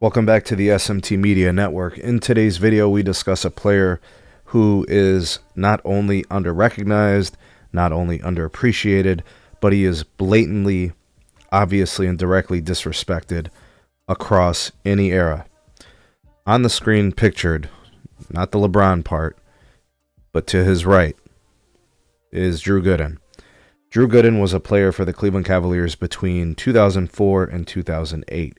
Welcome back to the SMT Media Network. In today's video, we discuss a player who is not only under-recognized, not only underappreciated, but he is blatantly, obviously, and directly disrespected across any era. On the screen pictured, not the LeBron part, but to his right, is Drew Gooden. Drew Gooden was a player for the Cleveland Cavaliers between 2004 and 2008.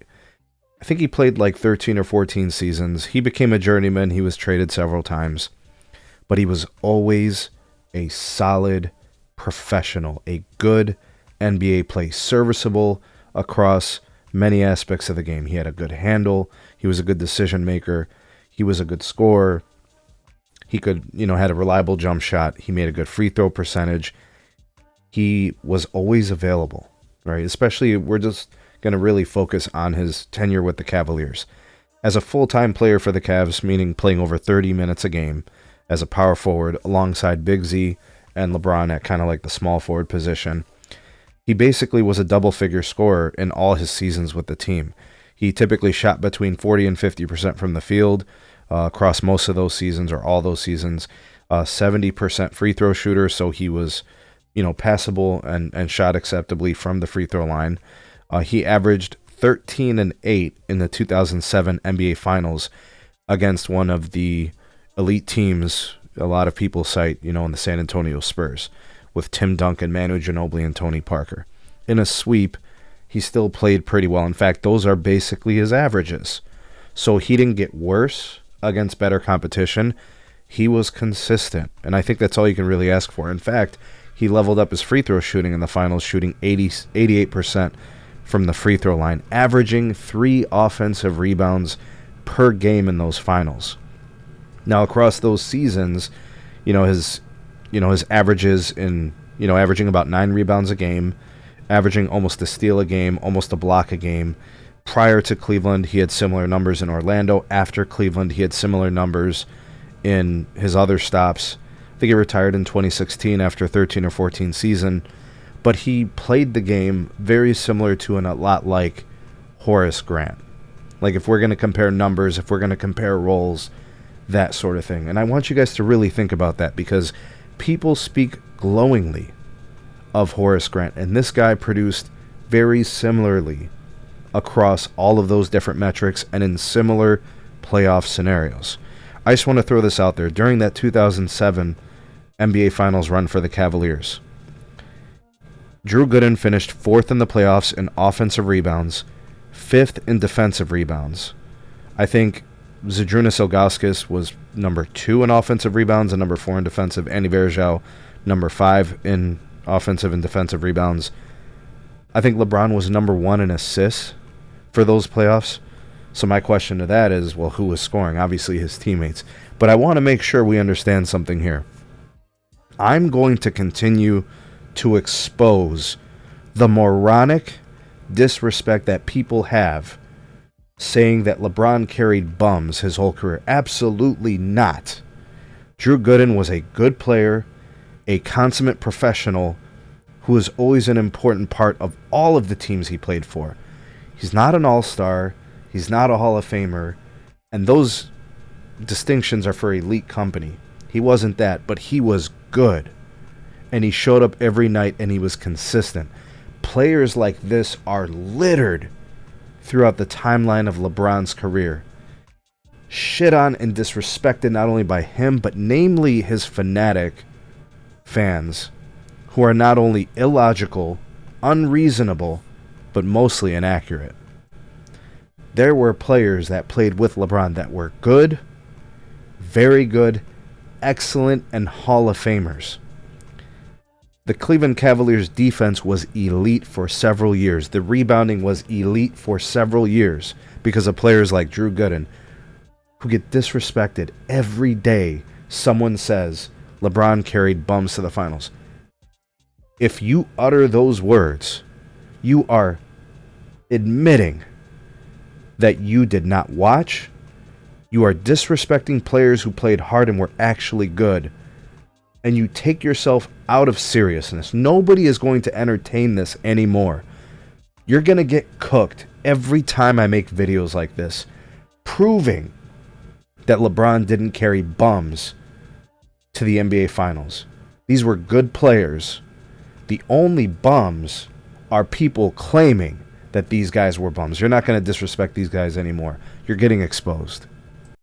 I think he played like 13 or 14 seasons. He became a journeyman. He was traded several times. But he was always a solid professional, a good NBA player, serviceable across many aspects of the game. He had a good handle. He was a good decision maker. He was a good scorer. He could, had a reliable jump shot. He made a good free throw percentage. He was always available, right? Especially, we're just going to really focus on his tenure with the Cavaliers. As a full-time player for the Cavs, meaning playing over 30 minutes a game as a power forward alongside Big Z and LeBron at kind of like the small forward position, he basically was a double-figure scorer in all his seasons with the team. He typically shot between 40 and 50% from the field across most of those seasons or all those seasons. 70% free throw shooter, so he was, passable and shot acceptably from the free throw line. He averaged 13 and 8 in the 2007 NBA Finals against one of the elite teams a lot of people cite, in the San Antonio Spurs, with Tim Duncan, Manu Ginobili, and Tony Parker. In a sweep, he still played pretty well. In fact, those are basically his averages. So he didn't get worse against better competition. He was consistent, and I think that's all you can really ask for. In fact, he leveled up his free throw shooting in the finals, shooting 88% from the free throw line, averaging 3 offensive rebounds per game in those finals. Now, across those seasons, his averages in, averaging about 9 rebounds a game, averaging almost a steal a game, almost a block a game. Prior to Cleveland, he had similar numbers in Orlando. After Cleveland, he had similar numbers in his other stops. I think he retired in 2016 after a 13 or 14 season. But he played the game very similar to and a lot like Horace Grant. Like, if we're going to compare numbers, if we're going to compare roles, that sort of thing. And I want you guys to really think about that, because people speak glowingly of Horace Grant, and this guy produced very similarly across all of those different metrics and in similar playoff scenarios. I just want to throw this out there. During that 2007 NBA Finals run for the Cavaliers, Drew Gooden finished 4th in the playoffs in offensive rebounds, 5th in defensive rebounds. I think Zydrunas Ilgauskas was number 2 in offensive rebounds and number 4 in defensive. Andy Varejao, number 5 in offensive and defensive rebounds. I think LeBron was number 1 in assists for those playoffs. So my question to that is, well, who was scoring? Obviously his teammates. But I want to make sure we understand something here. I'm going to continue to expose the moronic disrespect that people have saying that LeBron carried bums his whole career. Absolutely not. Drew Gooden was a good player, a consummate professional who was always an important part of all of the teams he played for. He's not an all-star. He's not a Hall of Famer. And those distinctions are for elite company. He wasn't that, but he was good. And he showed up every night, and he was consistent. Players like this are littered throughout the timeline of LeBron's career. Shit on and disrespected not only by him, but namely his fanatic fans, who are not only illogical, unreasonable, but mostly inaccurate. There were players that played with LeBron that were good, very good, excellent, and Hall of Famers. The Cleveland Cavaliers defense was elite for several years. The rebounding was elite for several years because of players like Drew Gooden, who get disrespected every day. Someone says LeBron carried bums to the finals. If you utter those words, you are admitting that you did not watch. You are disrespecting players who played hard and were actually good. And you take yourself out of seriousness. Nobody is going to entertain this anymore. You're going to get cooked every time I make videos like this, proving that LeBron didn't carry bums to the NBA Finals. These were good players. The only bums are people claiming that these guys were bums. You're not going to disrespect these guys anymore. You're getting exposed.